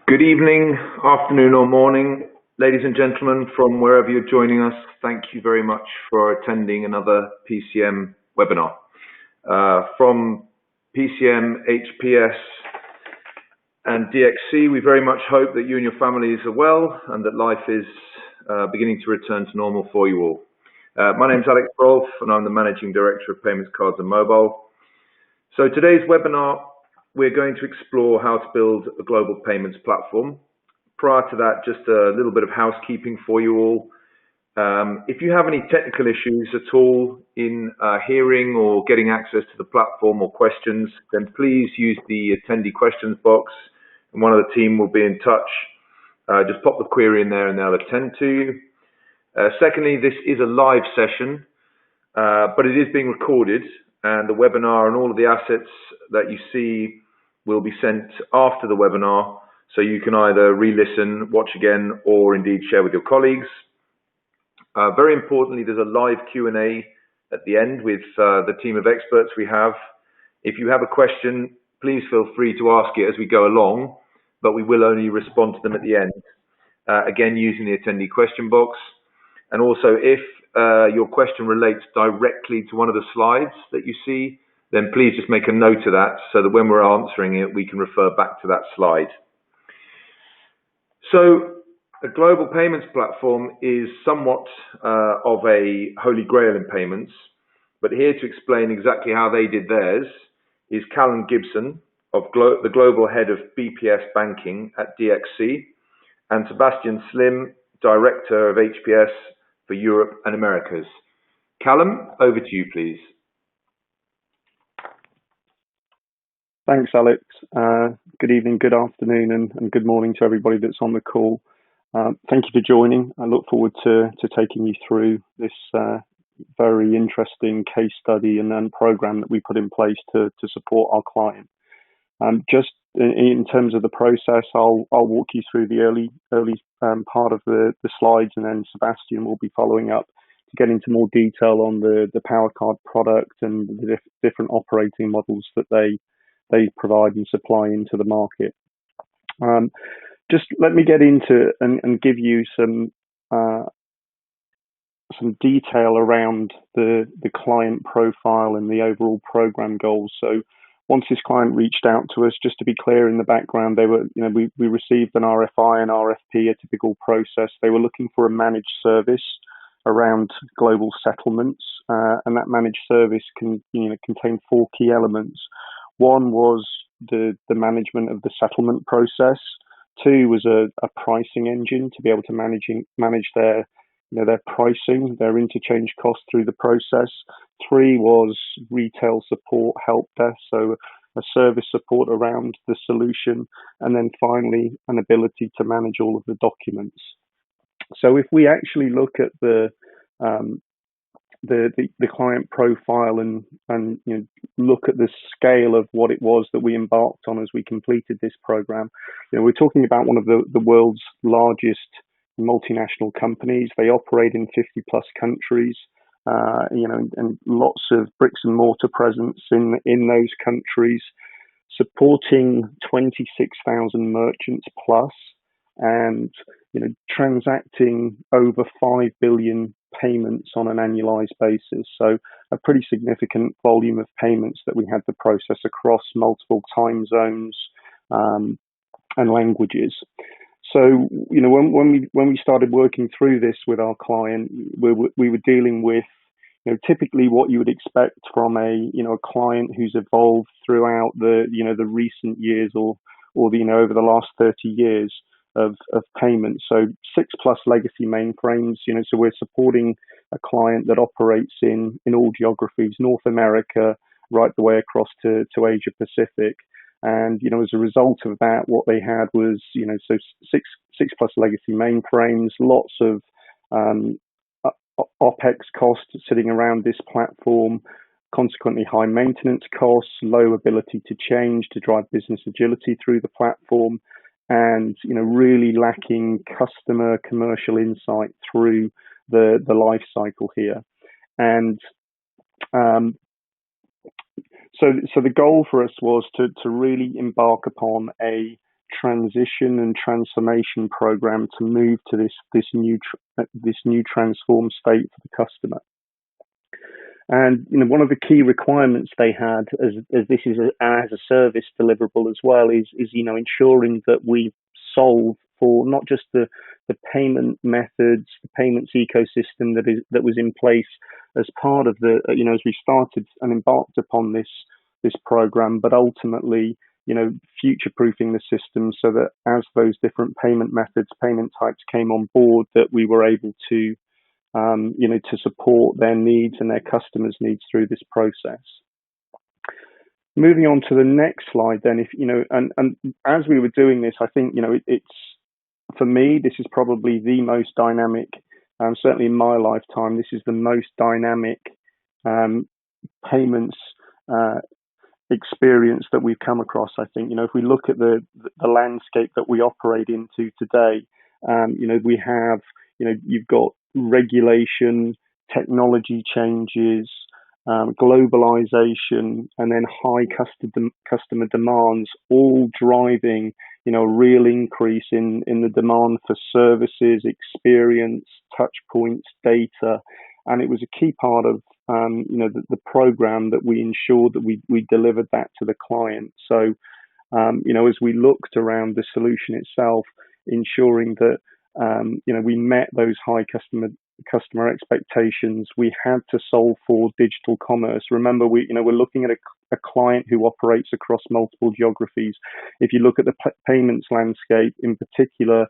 Good evening, afternoon or morning, ladies and gentlemen, from wherever you're joining us. Thank you very much for attending another PCM webinar. From PCM, HPS and DXC, we very much hope that you and your families are well and that life is beginning to return to normal for you all. My name is Alex Rolfe and I'm the Managing Director of Payments, Cards and Mobile. So today's webinar, we're going to explore how to build a global payments platform. Prior to that, just a little bit of housekeeping for you all. If you have any technical issues at all in hearing or getting access to the platform or questions, then please use the attendee questions box and one of the team will be in touch. Just pop the query in there and they'll attend to you. Secondly, this is a live session, but it is being recorded, and the webinar and all of the assets that you see will be sent after the webinar, so you can either re-listen, watch again, or indeed share with your colleagues. Very importantly, there's a live Q&A at the end with the team of experts we have. If you have a question, please feel free to ask it as we go along, but we will only respond to them at the end, again using the attendee question box. And also, if your question relates directly to one of the slides that you see, then please just make a note of that so that when we're answering it, we can refer back to that slide. So a global payments platform is somewhat of a holy grail in payments, but here to explain exactly how they did theirs is Callum Gibson, the Global Head of BPS Banking at DXC, and Sebastian Slim, Director of HPS for Europe and Americas. Callum, over to you, please. Thanks, Alex. Good evening, good afternoon, and good morning to everybody that's on the call. Thank you for joining. I look forward to taking you through this very interesting case study and program that we put in place to support our client. Just in terms of the process, I'll walk you through the early part of the slides, and then Sebastian will be following up to get into more detail on the PowerCard product and the different operating models that they provide and supply into the market. Just let me get into and give you some detail around the client profile and the overall program goals. So once this client reached out to us, just to be clear in the background, we received an RFI and RFP, a typical process. They were looking for a managed service around global settlements, and that managed service contained four key elements. One was the management of the settlement process. Two was a pricing engine to be able to manage their pricing, their interchange costs through the process. Three was retail support help desk, so a service support around the solution. And then finally, an ability to manage all of the documents. So if we actually look at the client profile and look at the scale of what it was that we embarked on as we completed this program, we're talking about one of the world's largest multinational companies. They operate in 50 plus countries, and lots of bricks and mortar presence in those countries, supporting 26,000 merchants plus, and transacting over 5 billion payments on an annualized basis. So a pretty significant volume of payments that we had to process across multiple time zones and languages. So when we started working through this with our client, we were dealing with typically what you would expect from a client who's evolved throughout the recent years or over the last 30 years of payments. So 6+ legacy mainframes, so we're supporting a client that operates in all geographies, North America, right the way across to Asia Pacific. And, as a result of that, what they had was, so 6+ legacy mainframes, lots of OPEX costs sitting around this platform, consequently high maintenance costs, low ability to change to drive business agility through the platform, and really lacking customer commercial insight through the life cycle here. And so the goal for us was to really embark upon a transition and transformation program to move to this new transformed state for the customer. And one of the key requirements they had, as this is as a service deliverable as well, is ensuring that we solve for not just the payment methods, the payments ecosystem that was in place as part of the as we started and embarked upon this program, but ultimately future-proofing the system so that as those different payment methods, payment types came on board, that we were able to to support their needs and their customers' needs through this process. Moving on to the next slide, then, and as we were doing this, I think it's, for me, this is probably the most dynamic. Certainly in my lifetime, this is the most dynamic payments experience that we've come across. I think if we look at the landscape that we operate into today, we have you've got regulation, technology changes, globalization, and then high customer demands, all driving a real increase in the demand for services, experience, touch points, data. And it was a key part of the program that we ensured that we delivered that to the client. So as we looked around the solution itself, ensuring that we met those high customer expectations. We had to solve for digital commerce. Remember, we're looking at a client who operates across multiple geographies. If you look at the payments landscape in particular,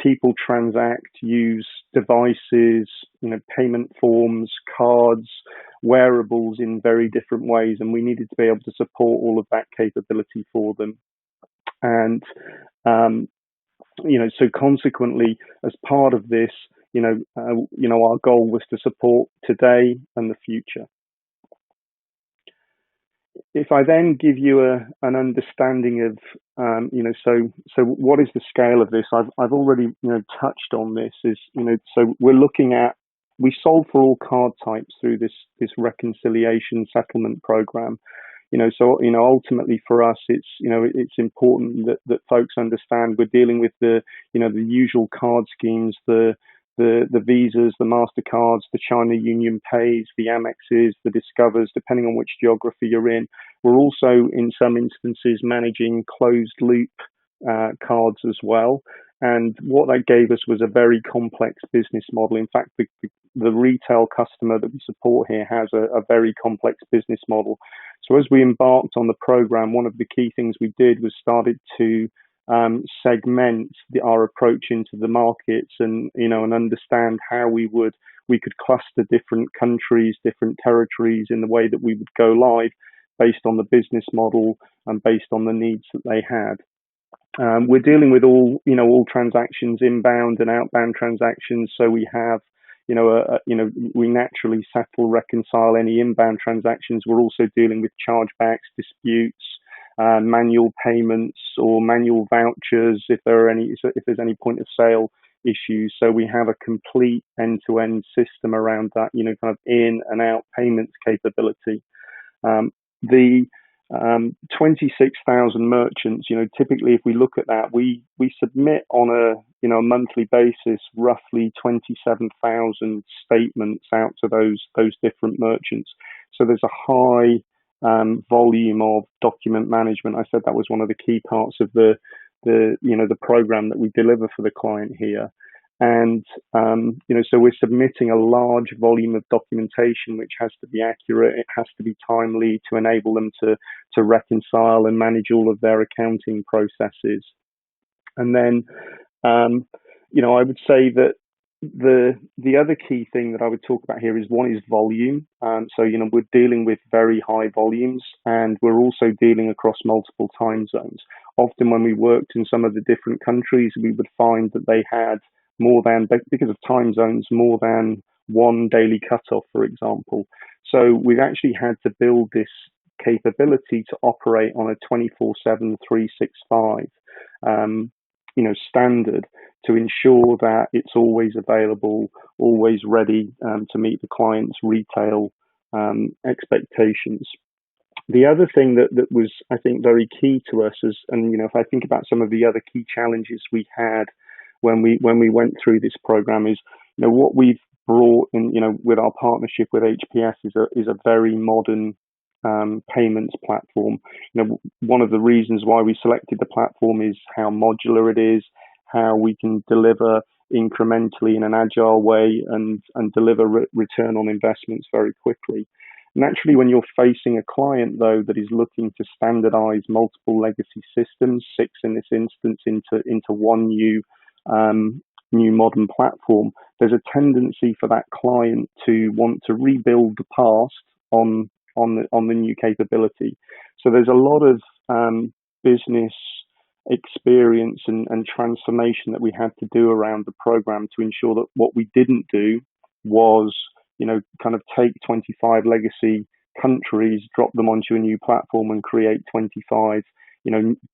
people transact, use devices, payment forms, cards, wearables in very different ways, and we needed to be able to support all of that capability for them. And so consequently, as part of this, our goal was to support today and the future. If I then give you an understanding of, so what is the scale of this? I've already, touched on this. So we solve for all card types through this reconciliation settlement program. So ultimately for us, it's important that folks understand we're dealing with the usual card schemes, the Visas, the MasterCards, the China Union Pays, the Amexes, the Discovers, depending on which geography you're in. We're also, in some instances, managing closed loop cards as well. And what that gave us was a very complex business model. In fact, the retail customer that we support here has a very complex business model. So as we embarked on the program, one of the key things we did was started to segment our approach into the markets and understand how we could cluster different countries, different territories in the way that we would go live based on the business model and based on the needs that they had. We're dealing with all transactions, inbound and outbound transactions. So we have, we naturally settle, reconcile any inbound transactions. We're also dealing with chargebacks, disputes, manual payments or manual vouchers if there's any point of sale issues. So we have a complete end-to-end system around that, kind of in and out payments capability. The 26,000 merchants, typically if we look at that, we submit on a monthly basis roughly 27,000 statements out to those different merchants. So there's a high volume of document management. I said that was one of the key parts of the program that we deliver for the client here. And, so we're submitting a large volume of documentation, which has to be accurate. It has to be timely to enable them to reconcile and manage all of their accounting processes. And then, I would say that the other key thing that I would talk about here is volume. So, we're dealing with very high volumes, and we're also dealing across multiple time zones. Often when we worked in some of the different countries, we would find that they had because of time zones, more than one daily cutoff, for example. So we've actually had to build this capability to operate on a 24/7, 365, standard to ensure that it's always available, always ready to meet the client's retail expectations. The other thing that was, I think, very key to us is, and if I think about some of the other key challenges we had when we went through this program is, what we've brought in, with our partnership with HPS is a very modern payments platform. One of the reasons why we selected the platform is how modular it is, how we can deliver incrementally in an agile way and deliver return on investments very quickly. Naturally, when you're facing a client, though, that is looking to standardize multiple legacy systems, 6 in this instance, into one new modern platform, there's a tendency for that client to want to rebuild the past on the new capability. So there's a lot of business experience and transformation that we had to do around the program to ensure that what we didn't do was, kind of take 25 legacy countries, drop them onto a new platform and create 25,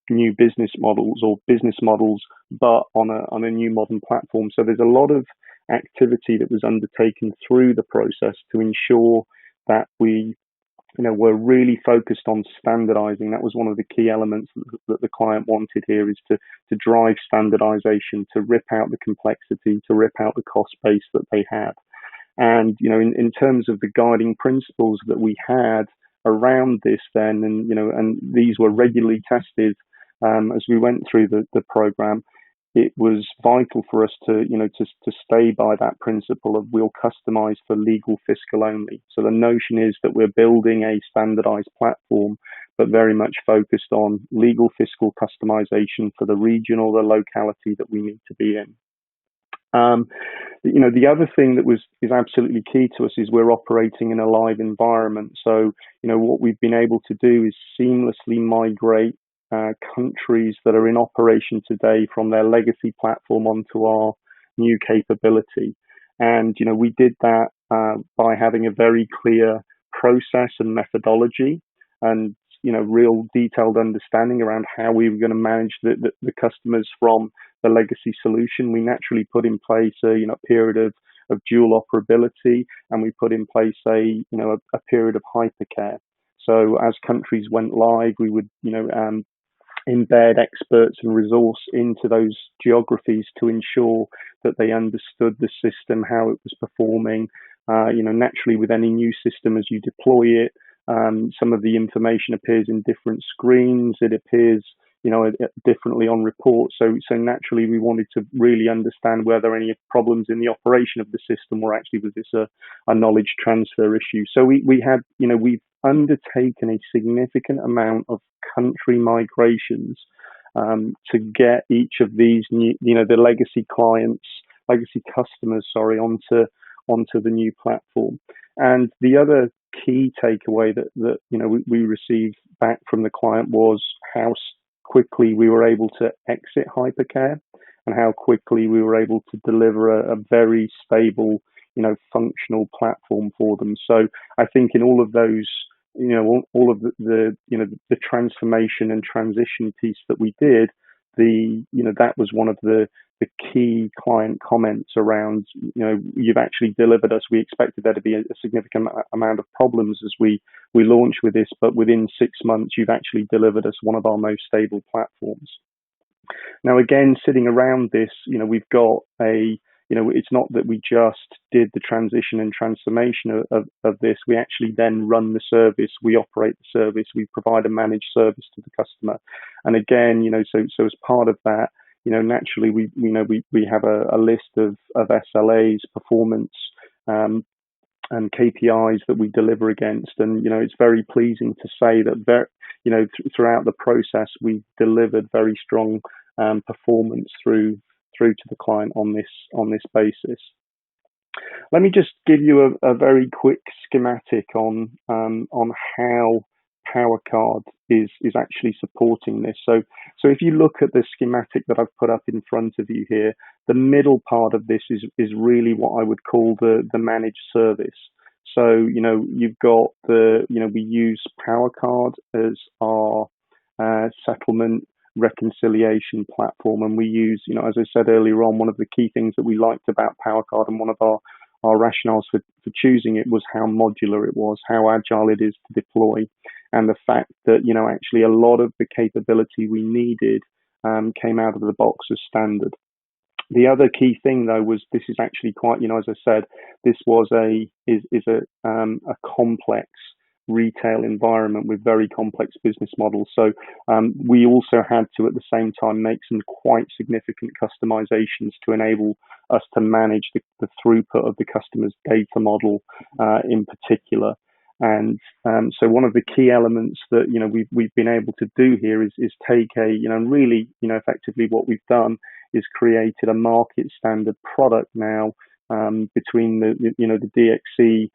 new business models, but on a new modern platform. So there's a lot of activity that was undertaken through the process to ensure that we're really focused on standardizing. That was one of the key elements that the client wanted here, is to drive standardization, to rip out the complexity, to rip out the cost base that they had. And, in terms of the guiding principles that we had around this then, and these were regularly tested as we went through the program, it was vital for us to stay by that principle of we'll customize for legal fiscal only. So the notion is that we're building a standardized platform, but very much focused on legal fiscal customization for the region or the locality that we need to be in. The other thing that is absolutely key to us is we're operating in a live environment. So, what we've been able to do is seamlessly migrate countries that are in operation today from their legacy platform onto our new capability. And, we did that by having a very clear process and methodology and, real detailed understanding around how we were going to manage the customers from the legacy solution. We naturally put in place a period of dual operability, and we put in place a period of hypercare. So as countries went live, we would embed experts and resource into those geographies to ensure that they understood the system, how it was performing. Naturally, with any new system, as you deploy it, some of the information appears in different screens. It appears, differently on reports. So naturally, we wanted to really understand whether any problems in the operation of the system were actually, was this a knowledge transfer issue. So we've undertaken a significant amount of country migrations to get each of these new, the legacy customers, onto the new platform. And the other key takeaway that we received back from the client was how quickly we were able to exit hypercare and how quickly we were able to deliver a very stable, functional platform for them. So I think in all of those, all of the transformation and transition piece that we did, that was one of the key client comments around, you've actually delivered us. We expected there to be a significant amount of problems as we launched with this, but within 6 months, you've actually delivered us one of our most stable platforms. Now, again, sitting around this, we've got it's not that we just did the transition and transformation of this. We actually then run the service, we operate the service, we provide a managed service to the customer. And again, so as part of that, naturally we have a list of SLAs, performance, and KPIs that we deliver against. And, it's very pleasing to say that throughout the process, we delivered very strong performance through to the client on this basis. Let me just give you a very quick schematic on how PowerCard is actually supporting this. So if you look at the schematic that I've put up in front of you here, the middle part of this is really what I would call the managed service. So, you've got we use PowerCard as our settlement reconciliation platform, and we use, as I said earlier on, one of the key things that we liked about PowerCard and one of our rationales for choosing it was how modular it was, how agile it is to deploy. and the fact that, actually a lot of the capability we needed came out of the box as standard. The other key thing, though, was this is actually quite, as I said, this was a complex retail environment with very complex business models. So we also had to, at the same time, make some quite significant customizations to enable us to manage the throughput of the customer's data model in particular. And so one of the key elements that we've been able to do here is take really effectively what we've done is created a market standard product now between the DXC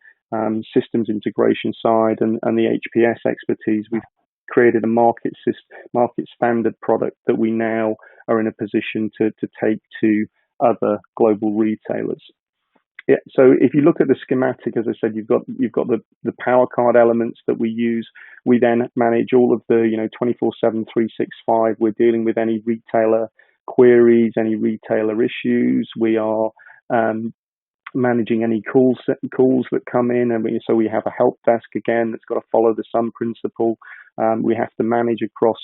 systems integration side and the HPS expertise. We've created a market standard product that we now are in a position to take to other global retailers. Yeah, so if you look at the schematic, as I said, you've got the power card elements that we use. We then manage all of the 24/7, 365. We're dealing with any retailer queries, any retailer issues. We are managing any calls that come in, and so we have a help desk again that's got to follow the Sun principle. We have to manage across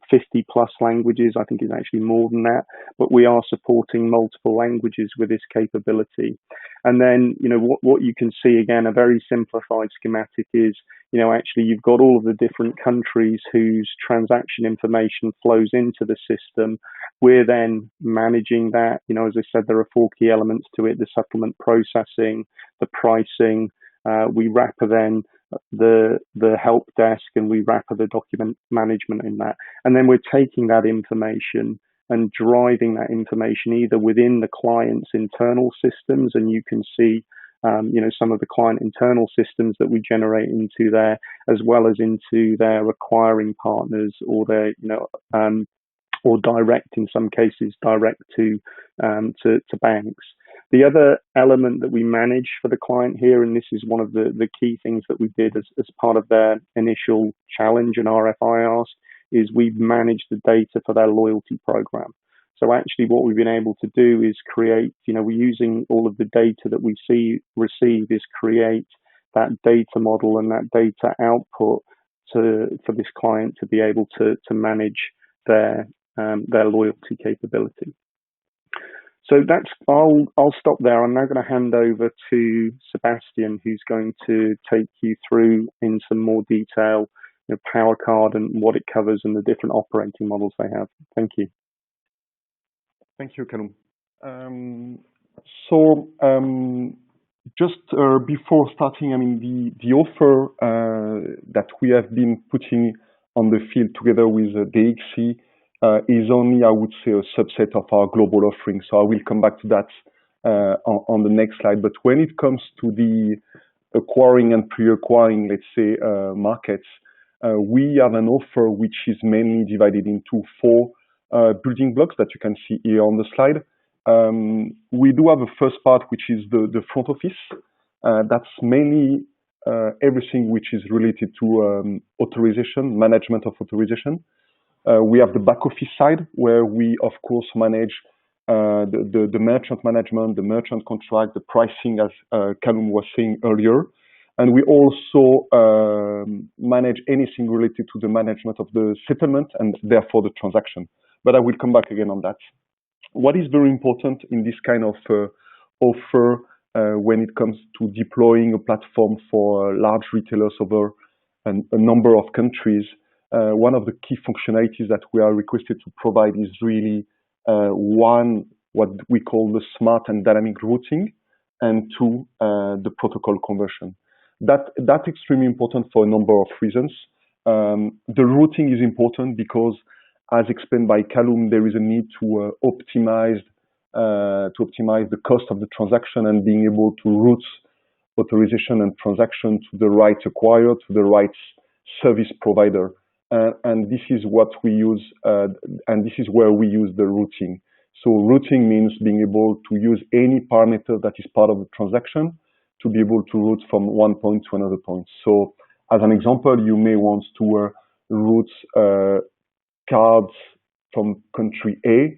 50 plus languages. I think it's actually more than that, but we are supporting multiple languages with this capability. And then, what you can see again, a very simplified schematic is, actually you've got all of the different countries whose transaction information flows into the system. We're then managing that. As I said, there are 4 key elements to it: the settlement processing, the pricing. We wrapper then the help desk, and we wrapper the document management in that. And then we're taking that information and driving that information either within the client's internal systems, and you can see some of the client internal systems that we generate into there, as well as into their acquiring partners or their or direct, in some cases, direct to banks. The other element that we manage for the client here, and this is one of the key things that we did as part of their initial challenge and RFI ask, is we've managed the data for their loyalty program. So actually what we've been able to do is create, we're using all of the data that we receive is create that data model and that data output for this client to be able to manage their loyalty capability. So I'll stop there. I'm now going to hand over to Sebastian, who's going to take you through in some more detail Power Card and what it covers and the different operating models they have. Thank you. Thank you, Callum. Just before starting, the offer that we have been putting on the field together with DXC is only, I would say, a subset of our global offering. So I will come back to that on the next slide. But when it comes to the acquiring and pre-acquiring, let's say, markets, we have an offer which is mainly divided into 4 building blocks that you can see here on the slide. We do have a first part, which is the front office. That's mainly everything which is related to authorization, management of authorization. We have the back office side, where we, of course, manage the merchant management, the merchant contract, the pricing, as Callum was saying earlier. And we also manage anything related to the management of the settlement and therefore the transaction. But I will come back again on that. What is very important in this kind of offer when it comes to deploying a platform for large retailers over a number of countries, one of the key functionalities that we are requested to provide is really one, what we call the smart and dynamic routing, and 2, the protocol conversion. That's extremely important for a number of reasons. The routing is important because, as explained by Callum, there is a need to optimize the cost of the transaction and being able to route authorization and transaction to the right acquirer, to the right service provider. And this is what we use, and this is where we use the routing. So routing means being able to use any parameter that is part of the transaction to be able to route from one point to another point. So as an example, you may want to route cards from country A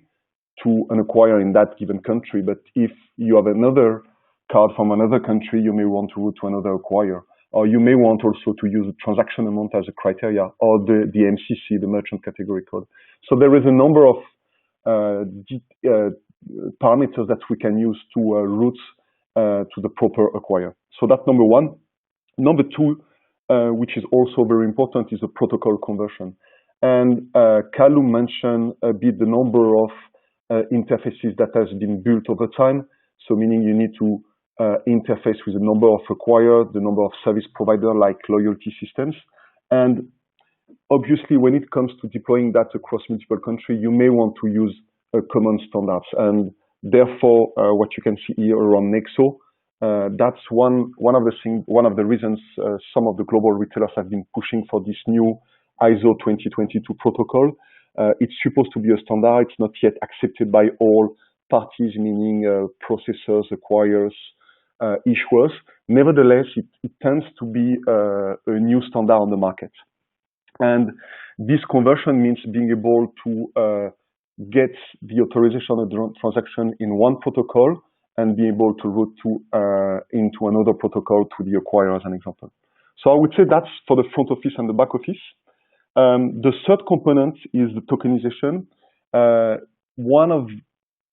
to an acquirer in that given country. But if you have another card from another country, you may want to route to another acquirer. or you may want also to use the transaction amount as a criteria, or the MCC, the merchant category code. So there is a number of parameters that we can use to route to the proper acquirer. So that's number one. Number two, which is also very important, is the protocol conversion. And Kalum mentioned a bit the number of interfaces that has been built over time. So meaning you need to interface with a number of acquirers, the number of service providers like loyalty systems. And obviously, when it comes to deploying that across multiple countries, you may want to use common standards. And therefore, what you can see here around Nexo, that's one of the reasons some of the global retailers have been pushing for this new ISO 2022 protocol. It's supposed to be a standard. It's not yet accepted by all parties, meaning processors, acquirers, issuers. Nevertheless, it tends to be a new standard on the market. And this conversion means being able to get the authorization of the transaction in one protocol and be able to route into another protocol to the acquirer, as an example. So I would say that's for the front office and the back office. The third component is the tokenization. One of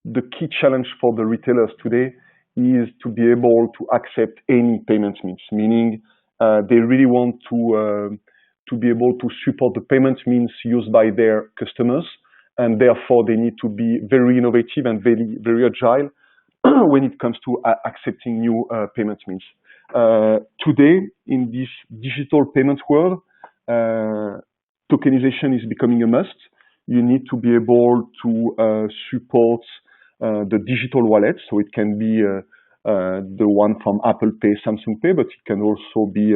the key challenge for the retailers today is to be able to accept any payment means, meaning they really want to be able to support the payment means used by their customers, and therefore they need to be very innovative and very agile when it comes to accepting new payment means. Today, in this digital payment world, tokenization is becoming a must. You need to be able to support the digital wallet, so it can be the one from Apple Pay, Samsung Pay, but it can also be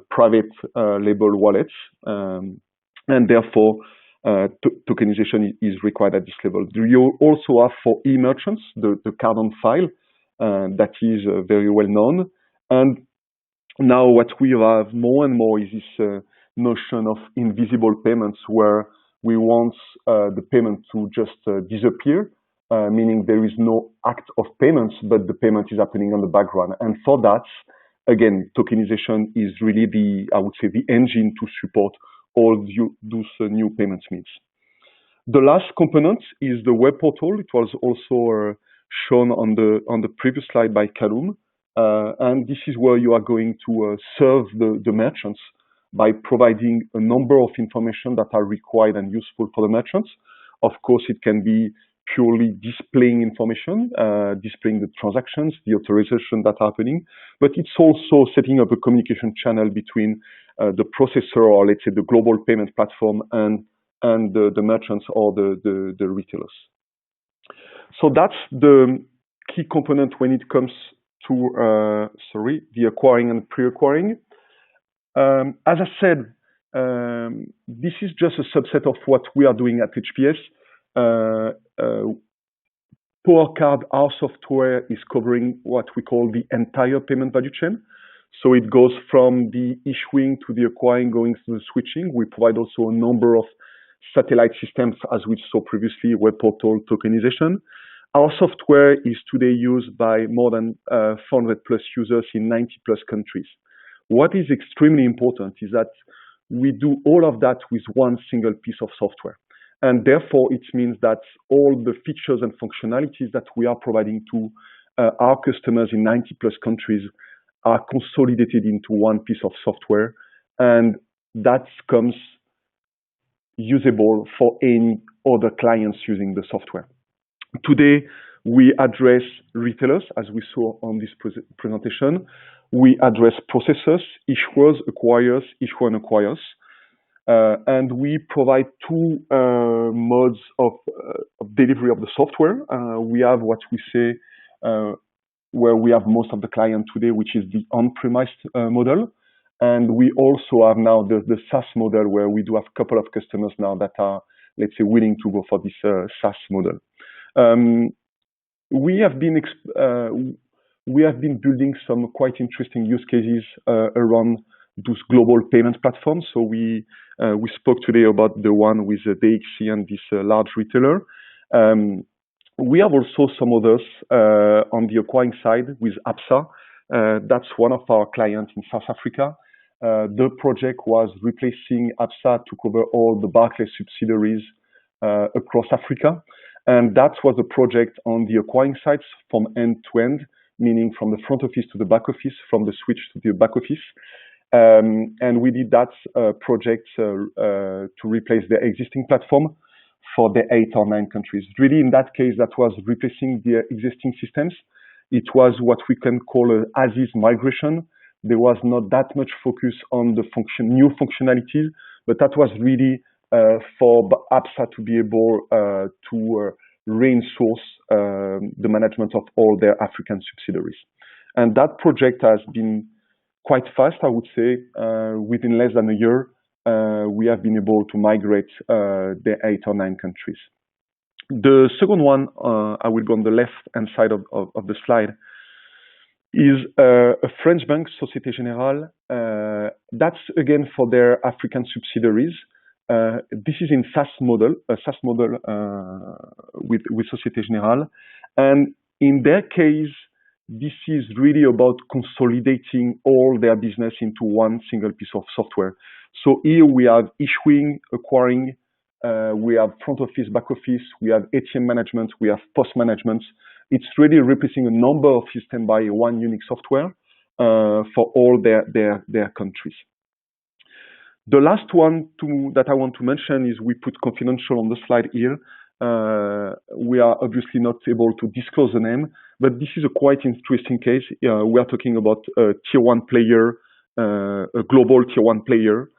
private label wallets, and therefore tokenization is required at this level. You also have for e-merchants the card on file that is very well known, and now what we have more and more is this notion of invisible payments, where we want the payment to just disappear, meaning there is no act of payments, but the payment is happening on the background. And for that, again, tokenization is really I would say, the engine to support all those new payment means. The last component is the web portal. It was also shown on the previous slide by Kalum. And this is where you are going to serve the merchants by providing a number of information that are required and useful for the merchants. Of course, it can be purely displaying information, displaying the transactions, the authorization that are happening, but it's also setting up a communication channel between the processor, or let's say the global payment platform, and the merchants or the retailers. So that's the key component when it comes to the acquiring and pre-acquiring. As I said, this is just a subset of what we are doing at HPS. PowerCard, our software, is covering what we call the entire payment value chain. So it goes from the issuing to the acquiring, going through the switching. We provide also a number of satellite systems, as we saw previously, web portal, tokenization. Our software is today used by more than 400 plus users in 90 plus countries. What is extremely important is that we do all of that with one single piece of software. And therefore, it means that all the features and functionalities that we are providing to our customers in 90 plus countries are consolidated into one piece of software, and that comes usable for any other clients using the software. Today, we address retailers, as we saw on this presentation. We address processors, issuers, acquirers, issuer and acquirers. And we provide two modes of delivery of the software. We have what we say, where we have most of the client today, which is the on-premise model. And we also have now the SaaS model, where we do have a couple of customers now that are, let's say, willing to go for this SaaS model. We have been building some quite interesting use cases around those global payments platforms. So we spoke today about the one with DXC and this large retailer. We have also some others on the acquiring side with APSA That's one of our clients in South Africa. The project was replacing ABSA to cover all the Barclays subsidiaries across Africa. And that was a project on the acquiring sides from end to end, meaning from the front office to the back office, from the switch to the back office. And we did that project to replace the existing platform for the 8 or 9 countries. Really, in that case, that was replacing the existing systems. It was what we can call an as-is migration. There was not that much focus on the new functionalities, but that was really for ABSA to be able to reinforce the management of all their African subsidiaries. And that project has been quite fast, I would say. Within less than a year, we have been able to migrate the 8 or 9 countries. The second one, I will go on the left-hand side of the slide, is a French bank, Société Générale. That's again for their African subsidiaries. This is in SaaS model, with Société Générale. And in their case, this is really about consolidating all their business into one single piece of software. So here we have issuing, acquiring, we have front office, back office, we have ATM management, we have post management. It's really replacing a number of systems by one unique software for all their countries. The last one that I want to mention is we put confidential on the slide here. We are obviously not able to disclose the name, but this is a quite interesting case. We are talking about a tier 1 player, a global tier 1 player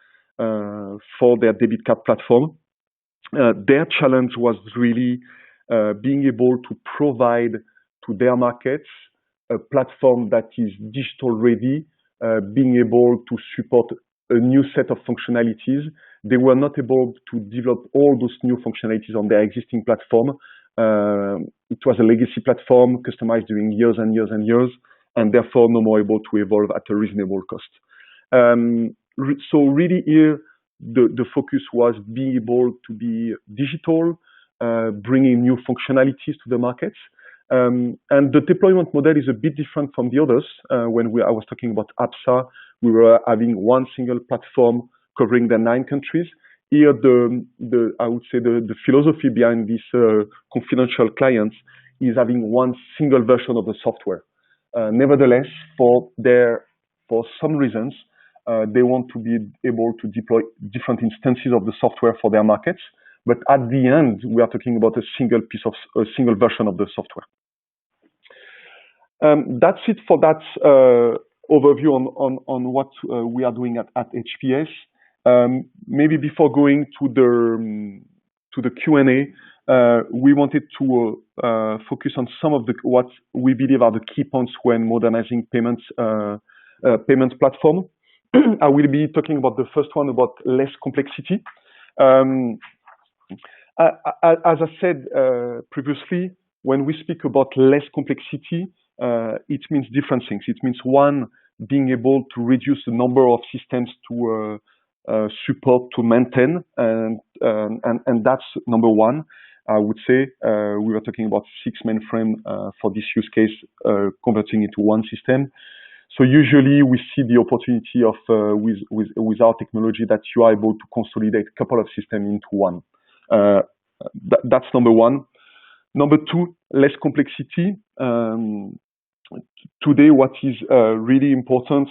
for their debit card platform. Their challenge was really being able to provide to their markets a platform that is digital ready, being able to support a new set of functionalities. They were not able to develop all those new functionalities on their existing platform. It was a legacy platform customized during years and years and years, and therefore no more able to evolve at a reasonable cost. So really here, the focus was being able to be digital, bringing new functionalities to the markets. And the deployment model is a bit different from the others. When I was talking about ABSA, we were having one single platform covering the 9 countries. Here, I would say the philosophy behind this confidential clients is having one single version of the software. Nevertheless, for some reasons, they want to be able to deploy different instances of the software for their markets. But at the end, we are talking about a single version of the software. That's it for that overview on what we are doing at HPS. Maybe before going to the Q&A, we wanted to focus on some of what we believe are the key points when modernizing payments platform. I will be talking about the first one, about less complexity. As I said previously, when we speak about less complexity, it means different things. It means, one, being able to reduce the number of systems to support, to maintain, and that's number one. I would say we were talking about 6 mainframe for this use case, converting into one system. So usually we see the opportunity of with our technology that you are able to consolidate a couple of systems into one. That's number one. Number two, less complexity. Today, what is really important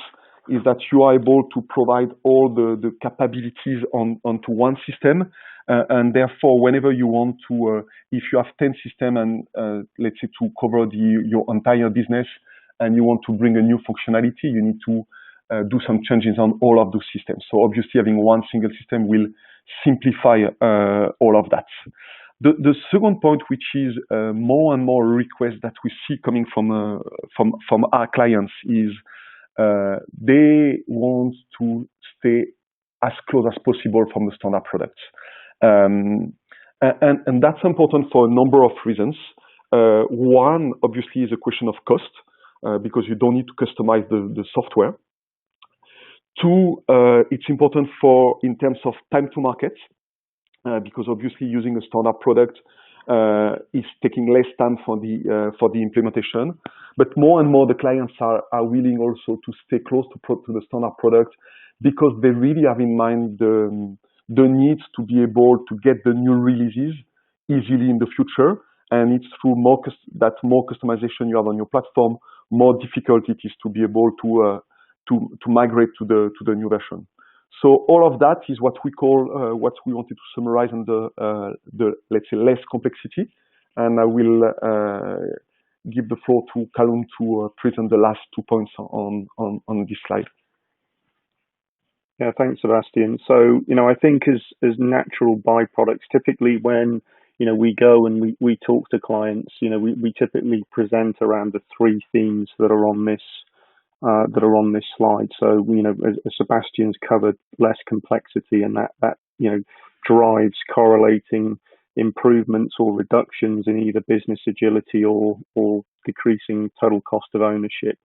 is that you are able to provide all the capabilities onto one system, and therefore, whenever you want to, if you have 10 systems and let's say to cover your entire business, and you want to bring a new functionality, you need to do some changes on all of those systems. So obviously, having one single system will simplify all of that. The second point, which is more and more requests that we see coming from our clients, is they want to stay as close as possible from the standard products. And that's important for a number of reasons. One, obviously, is a question of cost, because you don't need to customize the software. Two, it's important in terms of time to market, because obviously using a standard product, is taking less time for the implementation. But more and more, the clients are willing also to stay close to the standard product because they really have in mind the needs to be able to get the new releases easily in the future. And it's through more customization you have on your platform, more difficult it is to be able to migrate to the new version. So all of that is what we call what we wanted to summarize under the let's say less complexity. And I will give the floor to Callum to present the last 2 points on this slide. Yeah, thanks, Sebastian. So, I think as natural byproducts, typically when, we go and we talk to clients, we typically present around the 3 themes that are on this slide. So, as Sebastian's covered, less complexity, and that drives correlating improvements or reductions in either business agility or decreasing total cost of ownership.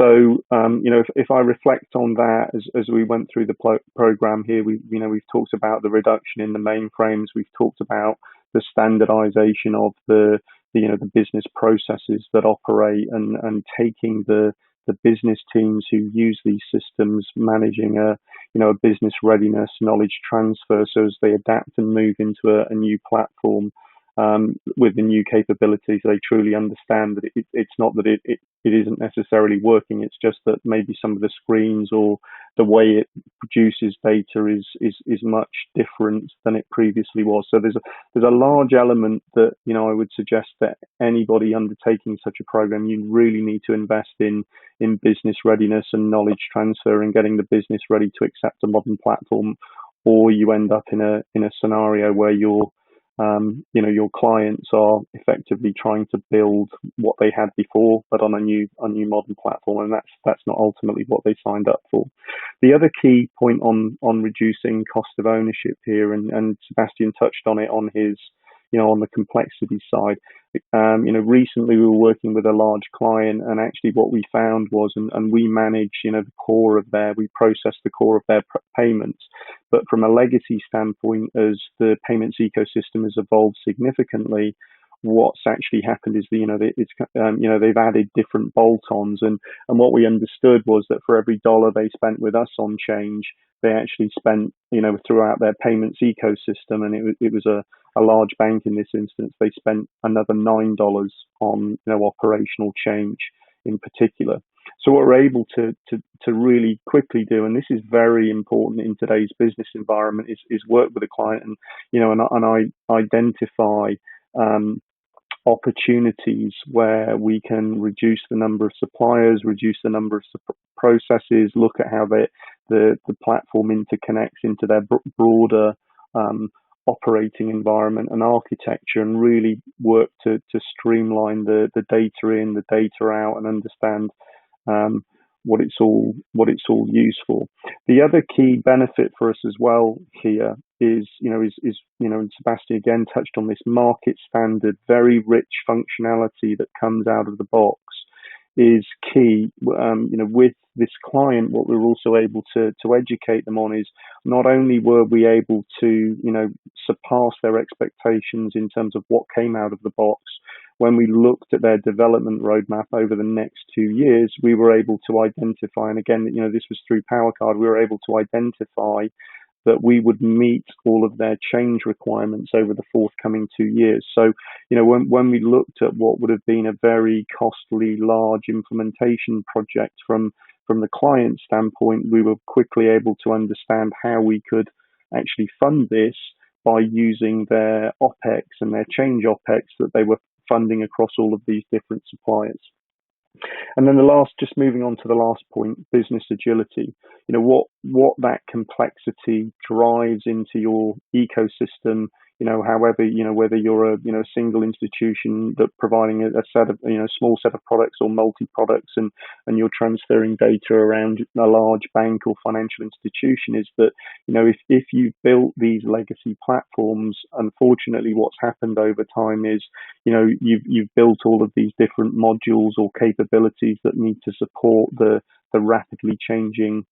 So, if I reflect on that as we went through the program here, we've talked about the reduction in the mainframes. We've talked about the standardization of the business processes that operate and taking the business teams who use these systems, managing a business readiness, knowledge transfer, so as they adapt and move into a new platform with the new capabilities, they truly understand that it's not that it isn't necessarily working. It's just that maybe some of the screens or the way it produces data is much different than it previously was. So there's a large element that I would suggest that anybody undertaking such a program, you really need to invest in business readiness and knowledge transfer and getting the business ready to accept a modern platform, or you end up in a scenario where your clients are effectively trying to build what they had before, but on a new modern platform, and that's not ultimately what they signed up for. The other key point on reducing cost of ownership here, and Sebastian touched on it on his, on the complexity side. Recently we were working with a large client, and actually what we found was, and we manage, we process the core of their payments. But from a legacy standpoint, as the payments ecosystem has evolved significantly, what's actually happened is they've added different bolt-ons, and what we understood was that for every dollar they spent with us on change, they actually spent throughout their payments ecosystem, and it was a large bank in this instance. They spent another $9 on operational change in particular. So what we're able to really quickly do, and this is very important in today's business environment, is work with a client and I identify opportunities where we can reduce the number of suppliers, reduce the number of processes, look at how the platform interconnects into their broader operating environment and architecture, and really work to streamline the data in, the data out, and understand what it's all used for. The other key benefit for us as well here is and Sebastian again touched on this, market standard, very rich functionality that comes out of the box is key. With this client, what we're also able to educate them on is not only were we able to surpass their expectations in terms of what came out of the box. When we looked at their development roadmap over the next 2 years, we were able to identify, and again, this was through PowerCard, we were able to identify that we would meet all of their change requirements over the forthcoming 2 years. So, when we looked at what would have been a very costly, large implementation project from the client standpoint, we were quickly able to understand how we could actually fund this by using their OPEX and their change OPEX that they were funding across all of these different suppliers. And then just moving on to the last point, business agility. What that complexity drives into your ecosystem. However, whether you're a single institution that providing a set of small set of products or multi products, and you're transferring data around a large bank or financial institution, is that if you've built these legacy platforms, unfortunately, what's happened over time is you've built all of these different modules or capabilities that need to support the rapidly changing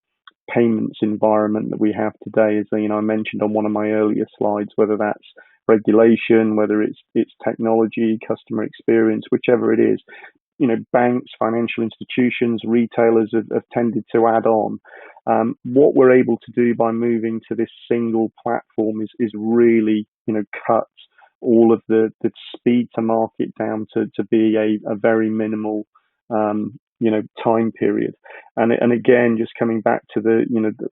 payments environment that we have today. As I mentioned on one of my earlier slides, whether that's regulation, whether it's technology, customer experience, whichever it is, banks, financial institutions, retailers have tended to add on. What we're able to do by moving to this single platform is really, cut all of the speed to market down to be a very minimal, time period. And again, just coming back to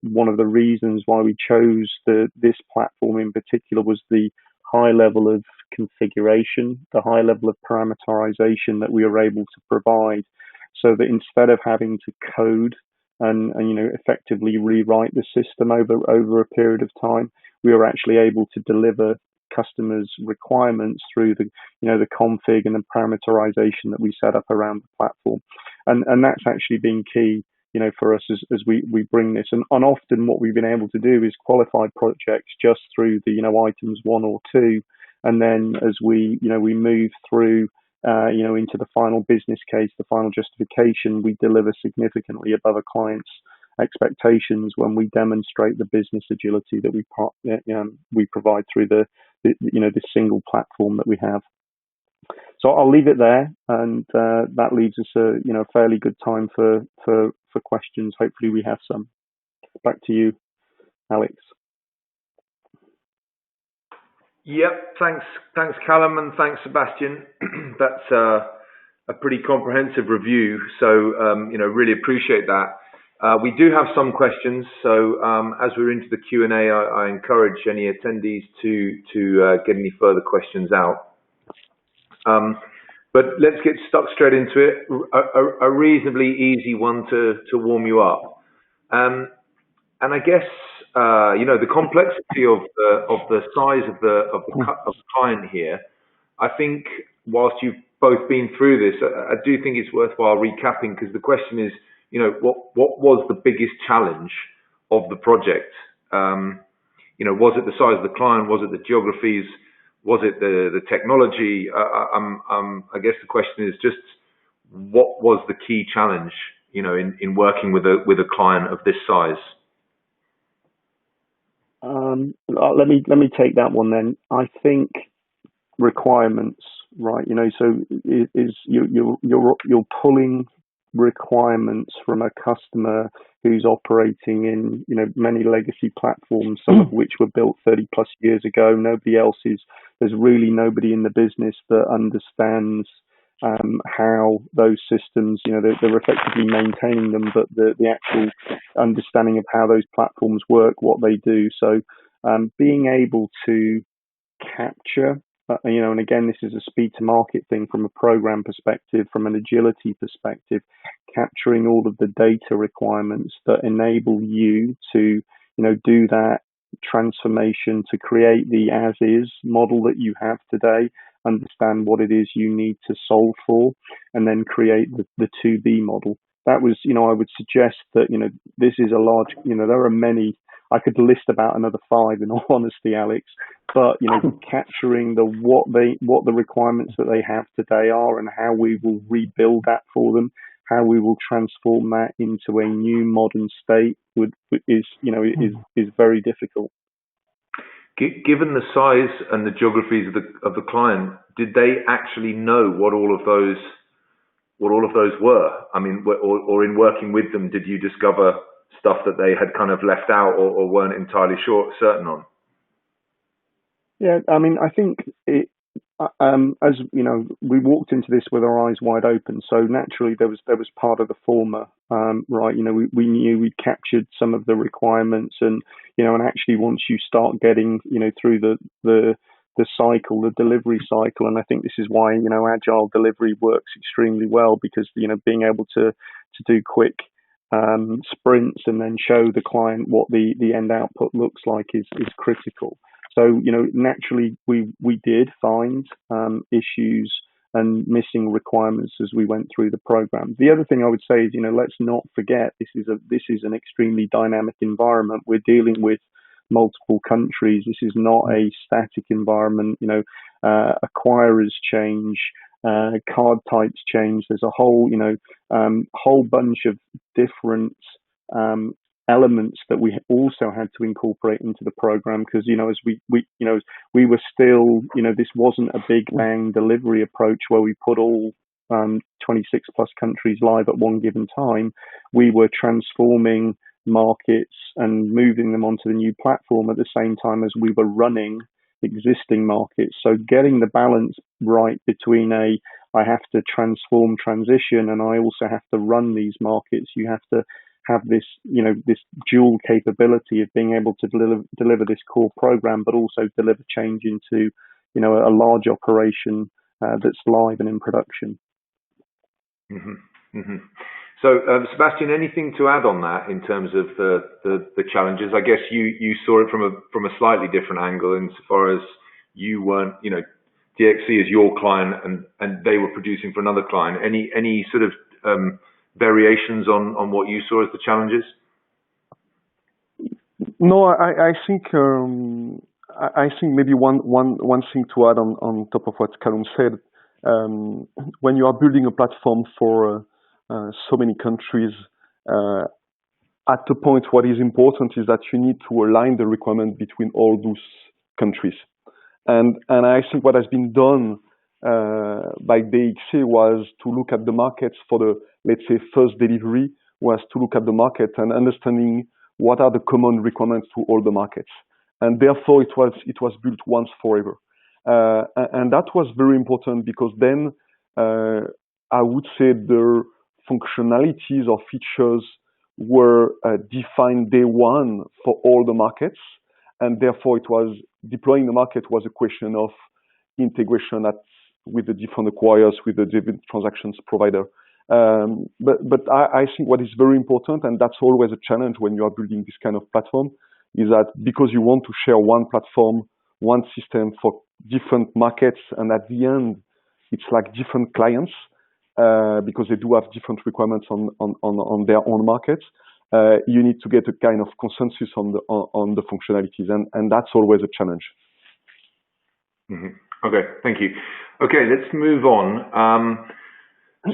one of the reasons why we chose this platform in particular was the high level of configuration, the high level of parameterization that we were able to provide, so that instead of having to code and effectively rewrite the system over a period of time, we were actually able to deliver customers' requirements through the config and the parameterization that we set up around the platform, and that's actually been key for us as we bring this. And often what we've been able to do is qualify projects just through the items 1 or 2, and then as we move through into the final business case, the final justification, we deliver significantly above a client's expectations when we demonstrate the business agility that we provide through the single platform that we have. So I'll leave it there, and that leaves us a fairly good time for questions. Hopefully we have some. Back to you, Alex. Yep, thanks Callum, and thanks Sebastian. That's a pretty comprehensive review, so really appreciate that. We do have some questions, so as we're into the Q&A, I encourage any attendees to get any further questions out. But let's get stuck straight into it. A reasonably easy one to warm you up. And I guess the complexity of the size of the client here. I think whilst you've both been through this, I do think it's worthwhile recapping, because the question is, what was the biggest challenge of the project? Was it the size of the client? Was it the geographies? Was it the technology? I guess the question is just, what was the key challenge, in working with a client of this size? Let me take that one then. I think requirements, right? So you're pulling requirements from a customer who's operating in many legacy platforms, some of which were built 30 plus years ago. There's really nobody in the business that understands how those systems, they're effectively maintaining them, but the actual understanding of how those platforms work, what they do. So being able to capture, and again, this is a speed to market thing from a program perspective, from an agility perspective, capturing all of the data requirements that enable you to, do that transformation, to create the as-is model that you have today, understand what it is you need to solve for, and then create the to-be model. That was, I would suggest that, this is a large, there are many. I could list about another 5 in all honesty, Alex, but capturing what the requirements that they have today are, and how we will rebuild that for them, how we will transform that into a new modern state is very difficult. Given the size and the geographies of the client, did they actually know what all of those were? I mean, or in working with them, did you discover stuff that they had kind of left out or weren't entirely certain on? Yeah, I mean, I think as we walked into this with our eyes wide open. So naturally, there was part of the former, right? We knew we'd captured some of the requirements, and and actually once you start getting through the cycle, the delivery cycle, and I think this is why agile delivery works extremely well, because being able to do quick sprints and then show the client what the end output looks like is critical. So, naturally we did find issues and missing requirements as we went through the program. The other thing I would say is, let's not forget this is an extremely dynamic environment. We're dealing with multiple countries. This is not a static environment. Acquirers change, card types change. There's a whole bunch of different elements that we also had to incorporate into the program because as we were still this wasn't a big bang delivery approach where we put all 26 plus countries live at one given time. We were transforming markets and moving them onto the new platform at the same time as we were running existing markets. So getting the balance right between I have to transform, transition, and I also have to run these markets. You have to have this, this dual capability of being able to deliver this core program, but also deliver change into, a large operation that's live and in production. Mm-hmm. Mm-hmm. So, Sebastian, anything to add on that in terms of the challenges? I guess you saw it from a slightly different angle, insofar as you weren't, DXC is your client and they were producing for another client. Any sort of variations on what you saw as the challenges? No, I think maybe one thing to add on top of what Callum said. When you are building a platform for so many countries, at the point what is important is that you need to align the requirement between all those countries. And I think what has been done by DXC was to look at the markets for the, let's say, first delivery, was to look at the market and understanding what are the common requirements to all the markets. And therefore it was built once forever. And that was very important because then I would say the functionalities or features were defined day one for all the markets. And therefore it was deploying the market was a question of integration with the different acquirers, with the different transactions provider. But I think what is very important, and that's always a challenge when you are building this kind of platform, is that because you want to share one platform, one system for different markets, and at the end, it's like different clients, because they do have different requirements on their own markets. You need to get a kind of consensus on the functionalities, and that's always a challenge. Mm-hmm. Okay, thank you. Okay, let's move on.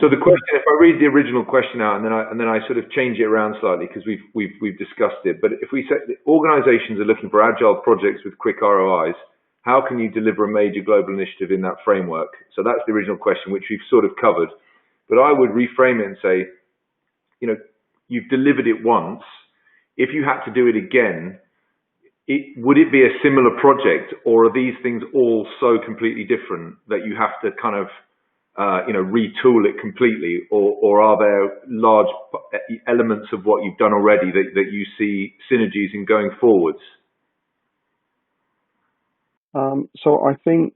So the question, if I read the original question out and then I sort of change it around slightly because we've discussed it, but if we say organizations are looking for agile projects with quick ROIs, how can you deliver a major global initiative in that framework? So that's the original question, which we've sort of covered. But I would reframe it and say, you've delivered it once. If you had to do it again, would it be a similar project, or are these things all so completely different that you have to kind of retool it completely, or are there large elements of what you've done already that you see synergies in going forwards? So I think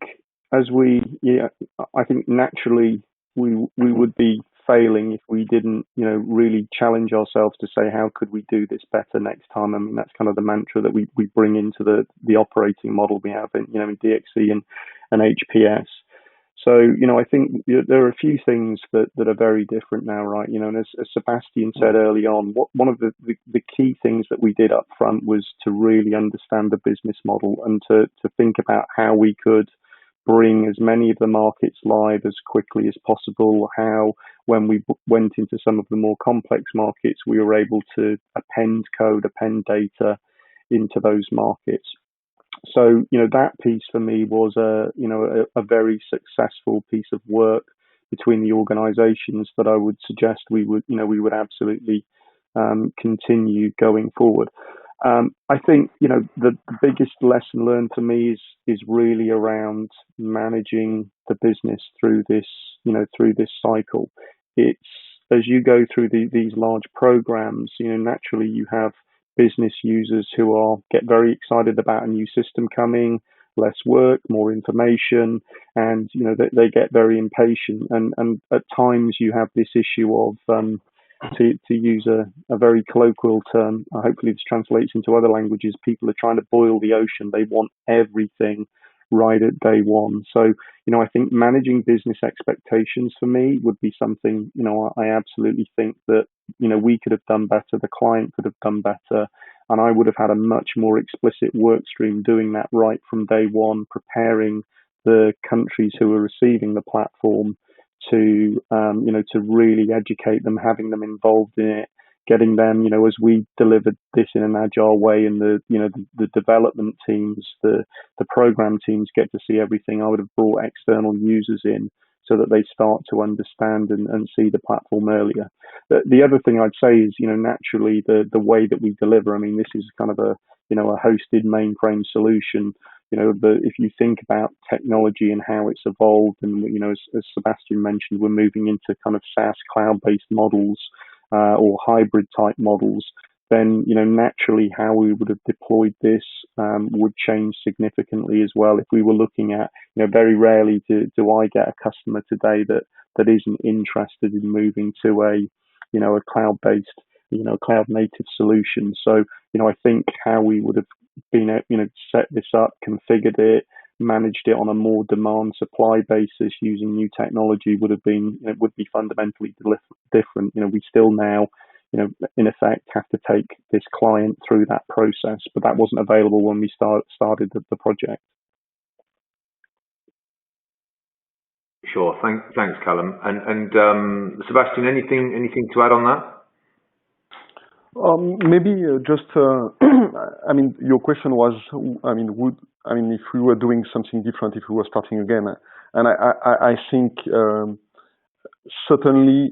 I think naturally we would be failing if we didn't, really challenge ourselves to say, how could we do this better next time? I mean, that's kind of the mantra that we bring into the operating model we have in DXC and HPS. So, I think there are a few things that are very different now, right? And as Sebastian said early on, one of the key things that we did up front was to really understand the business model and to think about how we could bring as many of the markets live as quickly as possible, how when we went into some of the more complex markets, we were able to append code, append data into those markets. So, that piece for me was a very successful piece of work between the organizations that I would suggest we would absolutely continue going forward. I think, the biggest lesson learned for me is really around managing the business through this cycle. It's as you go through these large programs, naturally you have business users who get very excited about a new system coming, less work, more information, and they get very impatient. And at times you have this issue of to use a very colloquial term, hopefully this translates into other languages, people are trying to boil the ocean. They want everything right at day one. So, I think managing business expectations for me would be something, I absolutely think that, we could have done better, the client could have done better, and I would have had a much more explicit work stream doing that right from day one, preparing the countries who are receiving the platform to really educate them, having them involved in it, getting them, as we delivered this in an agile way, and the development teams, the program teams get to see everything. I would have brought external users in so that they start to understand and see the platform earlier. The other thing I'd say is, naturally the way that we deliver. I mean, this is kind of a hosted mainframe solution. But if you think about technology and how it's evolved, and as Sebastian mentioned, we're moving into kind of SaaS cloud-based models or hybrid type models. Then naturally how we would have deployed this would change significantly as well. If we were looking at, very rarely do I get a customer today that isn't interested in moving to a cloud-based, cloud native solution. So I think how we would have been set this up, configured it, managed it on a more demand supply basis using new technology would be fundamentally different. We still now in effect have to take this client through that process, but that wasn't available when we started the project. Sure. Thanks, Callum. And Sebastian, anything to add on that? Maybe just, I mean, your question was, if we were doing something different, if we were starting again, and I think certainly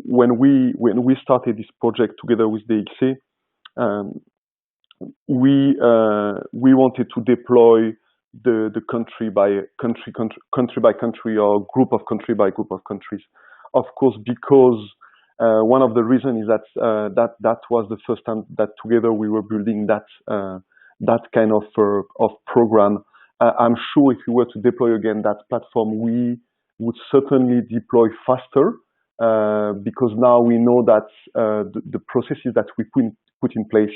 when we started this project together with DXC, we wanted to deploy the country by country or group of country by group of countries. Of course, because one of the reasons is that was the first time that together we were building that kind of program. I'm sure if we were to deploy again that platform, we would certainly deploy faster because now we know that the processes that we put in place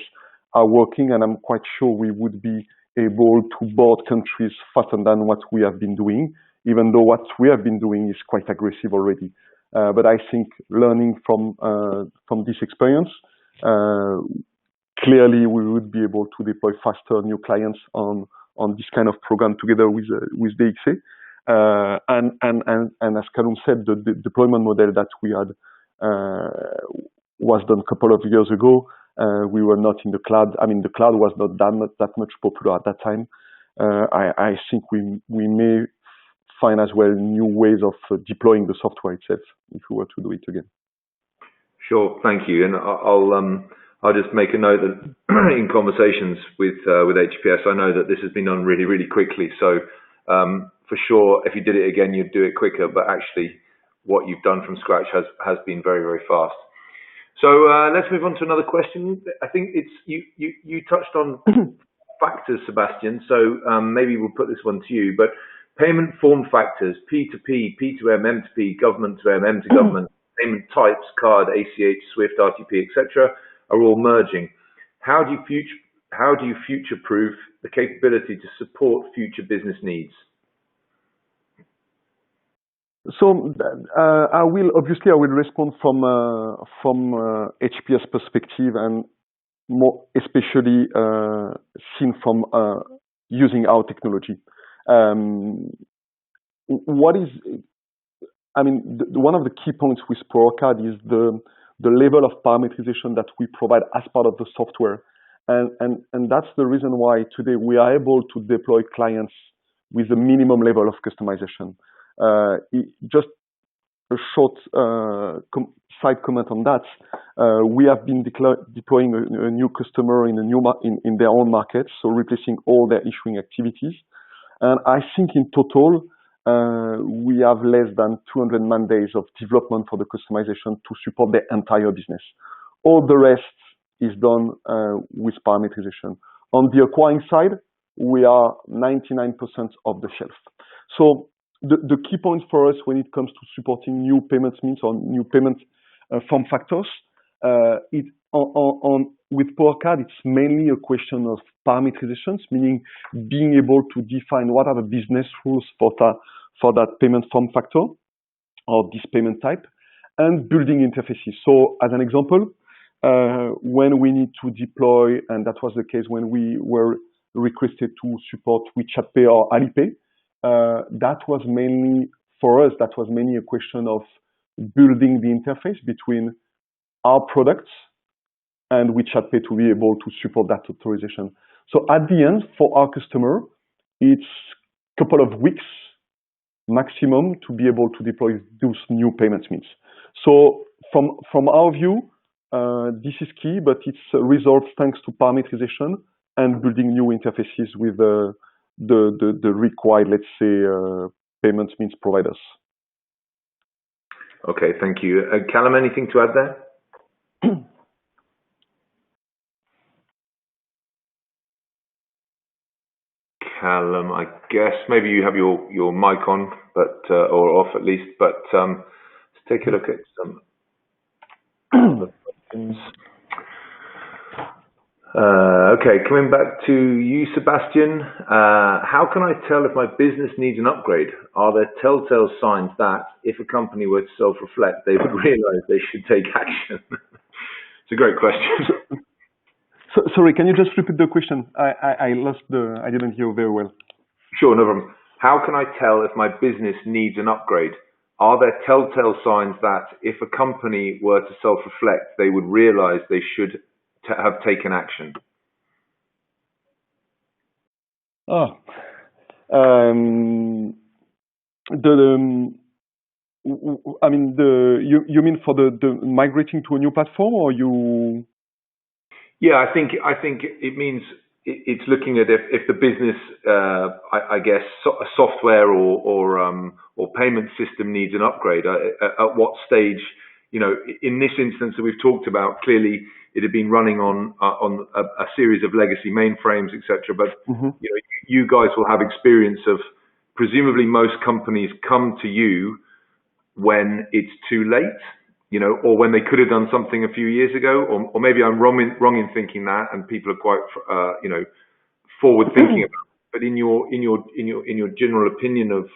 are working, and I'm quite sure we would be able to board countries faster than what we have been doing, even though what we have been doing is quite aggressive already. But I think learning from this experience, clearly we would be able to deploy faster new clients on this kind of program together with DXC. And as Callum said, the deployment model that we had was done a couple of years ago. We were not in the cloud. I mean, the cloud was not that much popular at that time. I think we may find as well new ways of deploying the software itself if we were to do it again. Sure, thank you. And I'll just make a note that in conversations with HPS, I know that this has been done really, really quickly. So for sure, if you did it again, you'd do it quicker. But actually, what you've done from scratch has been very, very fast. So let's move on to another question. I think it's you touched on factors, Sebastian. So maybe we'll put this one to you. But payment form factors, P2P, P2M, M2P, government to M, M to government, payment types, card, ACH, SWIFT, RTP, etc., are all merging. How do you future-proof the capability to support future business needs? So I will respond from HPS perspective, and more especially seen from using our technology. One of the key points with PowerCard is the level of parameterization that we provide as part of the software, and that's the reason why today we are able to deploy clients with a minimum level of customization. Just a short side comment on that. We have been deploying a new customer in their own market, so replacing all their issuing activities. And I think in total, we have less than 200 man days of development for the customization to support the entire business. All the rest is done with parameterization. On the acquiring side, we are 99% off the shelf. So the key point for us when it comes to supporting new payments means or new payment form factors, with PowerCard, it's mainly a question of parameterizations, meaning being able to define what are the business rules for that payment form factor or this payment type, and building interfaces. So as an example, when we need to deploy, and that was the case when we were requested to support WeChat Pay or Alipay, that was mainly, for us, that was mainly a question of building the interface between our products and with ChatPay to be able to support that authorization. So at the end, for our customer, it's a couple of weeks maximum to be able to deploy those new payment means. So from our view, this is key, but it's resolved thanks to parameterization and building new interfaces with the required, let's say, payment means providers. Okay, thank you. Callum, anything to add there? Callum, I guess maybe you have your mic on, but or off at least. But let's take a look at some other questions. Okay, coming back to you, Sebastian. How can I tell if my business needs an upgrade? Are there telltale signs that if a company were to self-reflect, they would realize they should take action? It's a great question. So, sorry, can you just repeat the question? I didn't hear very well. Sure, no problem. How can I tell if my business needs an upgrade? Are there telltale signs that if a company were to self-reflect, they would realize they should have taken action? You mean for the migrating to a new platform, or you? Yeah, I think it means it's looking at if the business, I guess, a software or payment system needs an upgrade. At what stage? You know, in this instance that we've talked about, clearly it had been running on a series of legacy mainframes, etc. But you know, you guys will have experience of, presumably most companies come to you when it's too late, you know, or when they could have done something a few years ago, or maybe I'm wrong in thinking that, and people are quite, you know, forward thinking about it. But in your general opinion of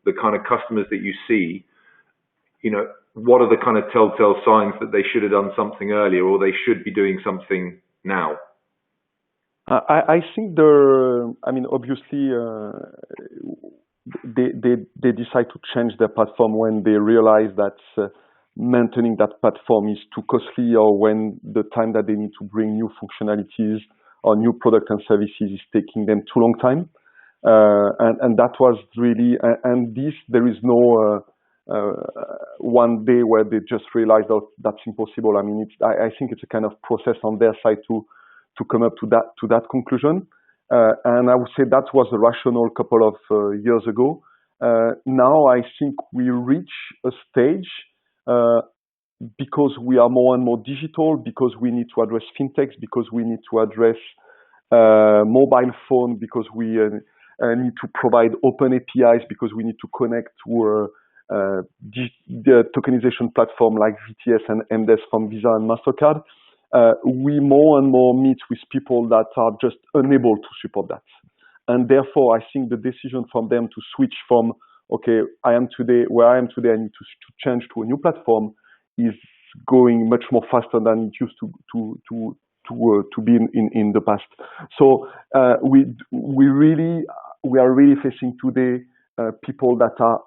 the kind of customers that you see, you know, what are the kind of telltale signs that they should have done something earlier, or they should be doing something now? I think obviously, they decide to change their platform when they realize that maintaining that platform is too costly, or when the time that they need to bring new functionalities or new product and services is taking them too long time. And that was really, and this, there is no one day where they just realized that that's impossible. I mean, I think it's a kind of process on their side to come up to that conclusion. And I would say that was the rationale a couple of years ago. Now I think we reach a stage because we are more and more digital, because we need to address fintechs, because we need to address mobile phone, because we need to provide open APIs, because we need to connect to the tokenization platform like VTS and MDES from Visa and MasterCard. We more and more meet with people that are just unable to support that. And therefore, I think the decision from them to switch from, okay, I am today where I am today, I need to change to a new platform, is going much more faster than it used to be in the past. So we are really facing today people that are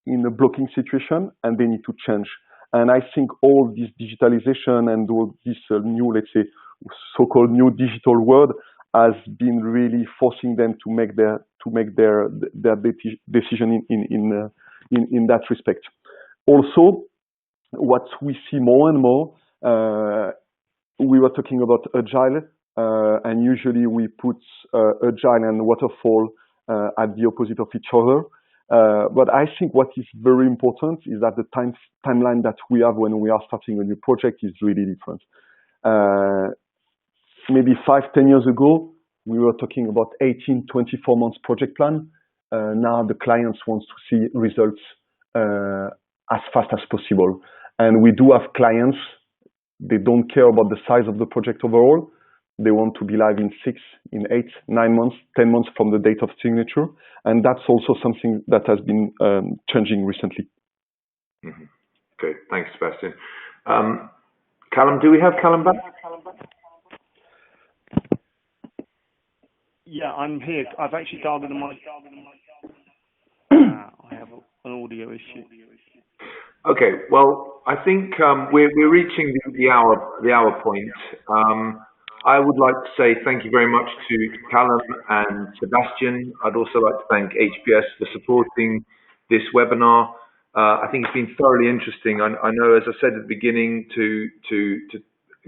in a blocking situation and they need to change. And I think all this digitalization and all this new, let's say, so-called new digital world has been really forcing them to make their decision in that respect. Also, what we see more and more, we were talking about agile, and usually we put agile and waterfall at the opposite of each other. But I think what is very important is that the timeline that we have when we are starting a new project is really different. Maybe 5-10 years ago, we were talking about 18-24 months project plan. Now the clients want to see results as fast as possible. And we do have clients, they don't care about the size of the project overall. They want to be live in 6, in 8, 9 months, 10 months from the date of signature. And that's also something that has been changing recently. Mm-hmm. Okay, thanks, Sebastian. Callum, do we have Callum back? Yeah, I'm here. I've actually dialed in the mic. I have an audio issue. Okay, well, I think we're reaching the hour point. I would like to say thank you very much to Callum and Sebastian. I'd also like to thank HPS for supporting this webinar. I think it's been thoroughly interesting. I know, as I said at the beginning, to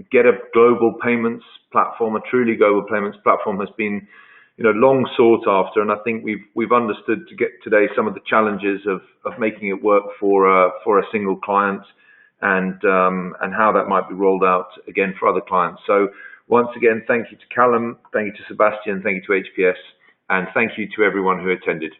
get a global payments platform, a truly global payments platform, has been, long sought after, and I think we've understood to get today some of the challenges of making it work for a single client, and how that might be rolled out again for other clients. So once again, thank you to Callum, thank you to Sebastian, thank you to HPS, and thank you to everyone who attended.